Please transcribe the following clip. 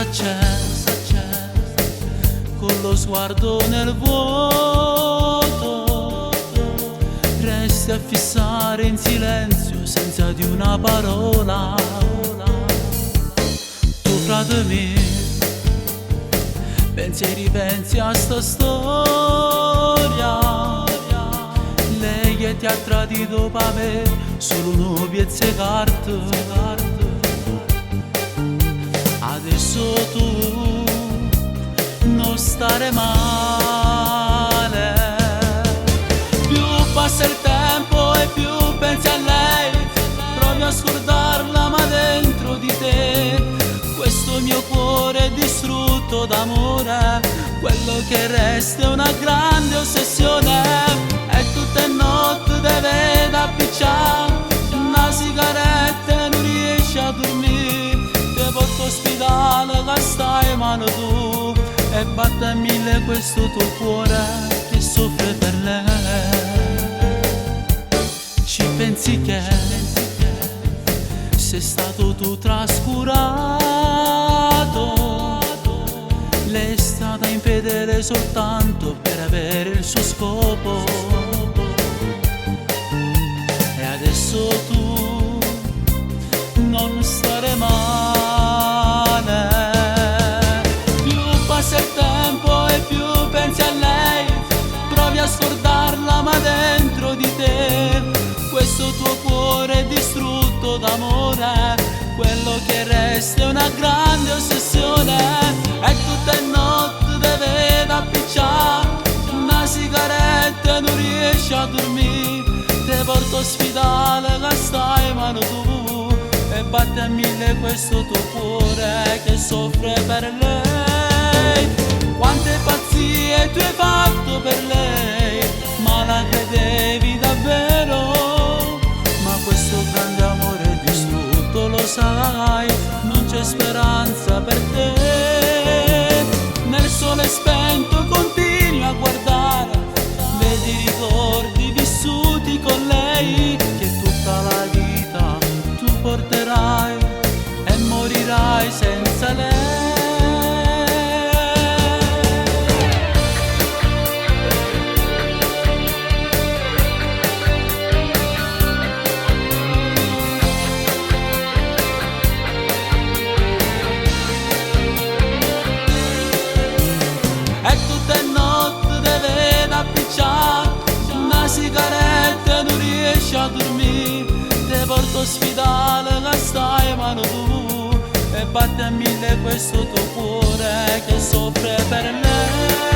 accesa, con lo sguardo nel vuoto, resti a fissare in silenzio senza di una parola. Tu frate mio, pensi e ripensi a sta storia, lei che ti ha tradito per me, solo un piezzo di carta. Adesso tu non stare male, più passa il tempo e più pensi a lei, provi a scordarla ma dentro di te questo mio cuore è distrutto d'amore, quello che resta è una grande ossessione, e tutte le notti te vedo appicciare una sigaretta e non riesci a dormire, ti porto all'ospedale che stai male tu e batte a mille questo tuo cuore che soffre per lei. Ci pensi che sei stato tu trascurato, lei è stata infedele soltanto per avere il suo scopo, e adesso tu non stare male, più passa il tempo e più pensi a lei, provi a scordarla ma dentro di te questo tuo cuore è distrutto d'amore, quello che resta è una grande ossessione, e tutte le notti te vedo appicciare una sigaretta e non riesci a dormire, te porto all'ospedale che stai male tu e batte a mille questo tuo cuore che soffre per lei. Quante pazzie tu hai fatto per lei, ma la credevi davvero? Ma questo grande amore è distrutto, lo sai, non c'è speranza per te. Nel sole spento continui a guardare, vedi i ricordi vissuti con lei, che tutta la vita tu porterai e morirai senza lei. Sigaretta non riesci a dormire, te porto all'ospedale che stai male tu e batte a mille questo tuo cuore che soffre per lei.